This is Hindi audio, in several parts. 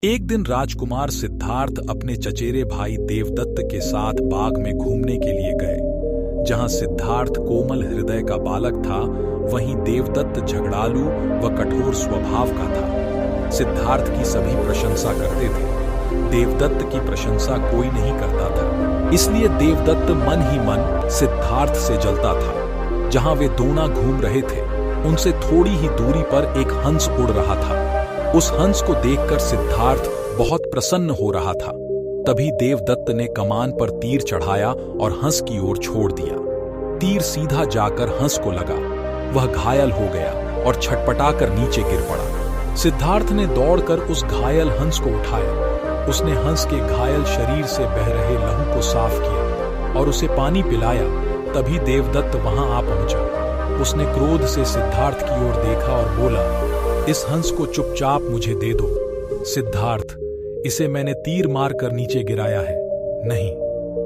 एक दिन राजकुमार सिद्धार्थ अपने चचेरे भाई देवदत्त के साथ बाग में घूमने के लिए गए। जहां सिद्धार्थ कोमल हृदय का बालक था, वहीं देवदत्त झगड़ालू व कठोर स्वभाव का था। सिद्धार्थ की सभी प्रशंसा करते थे, देवदत्त की प्रशंसा कोई नहीं करता था। इसलिए देवदत्त मन ही मन सिद्धार्थ से जलता था। जहां वे दोनों घूम रहे थे, उनसे थोड़ी ही दूरी पर एक हंस उड़ रहा था। उस हंस को देखकर सिद्धार्थ बहुत प्रसन्न हो रहा था। तभी देवदत्त ने कमान पर तीर चढ़ाया और हंस की ओर छोड़ दिया। तीर सीधा जाकर हंस को लगा। वह घायल हो गया और छटपटाकर नीचे गिर पड़ा। सिद्धार्थ ने दौड़कर उस घायल हंस को उठाया। उसने हंस के घायल शरीर से बह रहे लहू को साफ किया और उसे पानी पिलाया। तभी देवदत्त वहां आ पहुंचा। उसने क्रोध से सिद्धार्थ की ओर देखा और बोला, इस हंस को चुपचाप मुझे दे दो। सिद्धार्थ, इसे मैंने तीर मारकर नीचे गिराया है। नहीं,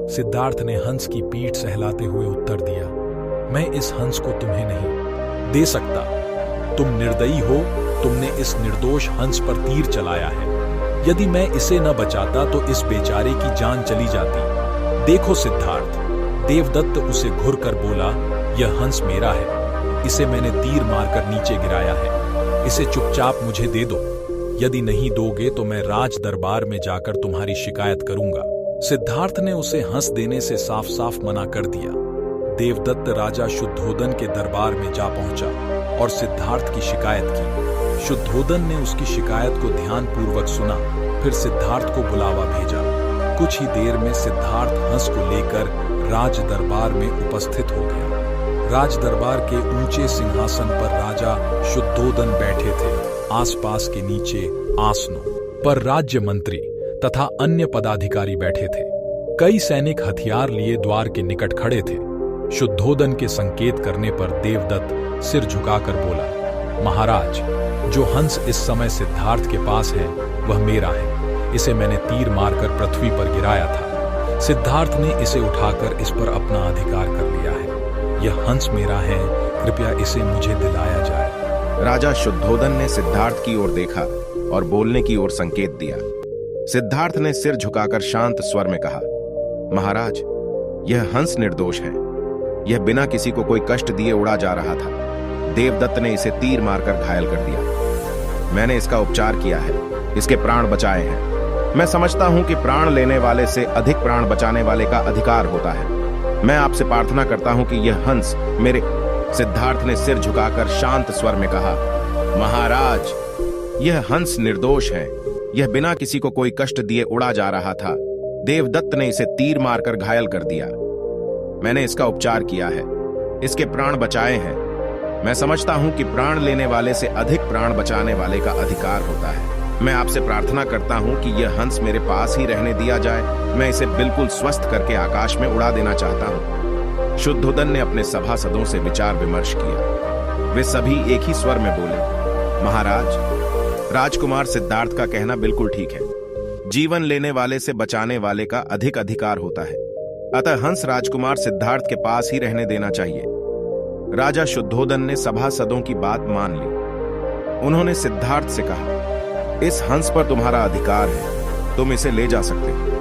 सिद्धार्थ ने हंस की पीठ सहलाते हुए उत्तर दिया, मैं इस हंस को तुम्हें नहीं दे सकता। तुम निर्दयी हो, तुमने इस निर्दोष हंस पर तीर चलाया है। यदि मैं इसे न बचाता तो इस बेचारे की जान चली जाती। देखो सिद्धार्थ, देवदत्त उसे घुरकर बोला, यह हंस मेरा है। इसे मैंने तीर मारकर नीचे गिराया है। इसे चुपचाप मुझे दे दो। यदि नहीं दोगे तो मैं राज दरबार में जाकर तुम्हारी शिकायत करूंगा। सिद्धार्थ ने उसे हंस देने से साफ साफ मना कर दिया। देवदत्त राजा शुद्धोदन के दरबार में जा पहुंचा और सिद्धार्थ की शिकायत की। शुद्धोदन ने उसकी शिकायत को ध्यानपूर्वक सुना, फिर सिद्धार्थ को बुलावा भेजा। कुछ ही देर में सिद्धार्थ हंस को लेकर राज दरबार में उपस्थित हो गया। राज दरबार के ऊंचे सिंहासन पर राजा शुद्धोदन बैठे थे। आसपास के नीचे आसनों पर राज्य मंत्री तथा अन्य पदाधिकारी बैठे थे। कई सैनिक हथियार लिए द्वार के निकट खड़े थे। शुद्धोदन के संकेत करने पर देवदत्त सिर झुकाकर बोला, महाराज, जो हंस इस समय सिद्धार्थ के पास है वह मेरा है। इसे मैंने तीर मारकर पृथ्वी पर गिराया था। सिद्धार्थ ने इसे उठाकर इस पर अपना अधिकार कर लिया है। यह हंस मेरा है, कृपया इसे मुझे दिलाया जाए। राजा शुद्धोदन ने सिद्धार्थ की ओर देखा और बोलने की ओर संकेत दिया। सिद्धार्थ ने सिर झुकाकर शांत स्वर में कहा, महाराज, यह हंस निर्दोष है। यह बिना किसी को कोई कष्ट दिए उड़ा जा रहा था। देवदत्त ने इसे तीर मारकर घायल कर दिया। मैंने इसका उपचार किया है, इसके प्राण बचाए हैं। मैं समझता हूं कि प्राण लेने वाले से अधिक प्राण बचाने वाले का अधिकार होता है। मैं आपसे प्रार्थना करता हूं कि यह हंस मेरे। सिद्धार्थ ने सिर झुकाकर शांत स्वर में कहा, महाराज, यह हंस निर्दोष है। यह बिना किसी को कोई कष्ट दिए उड़ा जा रहा था। देवदत्त ने इसे तीर मारकर घायल कर दिया। मैंने इसका उपचार किया है, इसके प्राण बचाए हैं। मैं समझता हूं कि प्राण लेने वाले से अधिक प्राण बचाने वाले का अधिकार होता है। मैं आपसे प्रार्थना करता हूं कि यह हंस मेरे पास ही रहने दिया जाए। मैं इसे बिल्कुल स्वस्थ करके आकाश में उड़ा देना चाहता हूं। शुद्धोदन ने अपने सभासदों से विचार विमर्श किया। वे सभी एक ही स्वर में बोले, महाराज, राजकुमार सिद्धार्थ का कहना बिल्कुल ठीक है। जीवन लेने वाले से बचाने वाले का अधिक अधिकार होता है। अतः हंस राजकुमार सिद्धार्थ के पास ही रहने देना चाहिए। राजा शुद्धोदन ने सभासदों की बात मान ली। उन्होंने सिद्धार्थ से कहा, इस हंस पर तुम्हारा अधिकार है, तुम इसे ले जा सकते हो।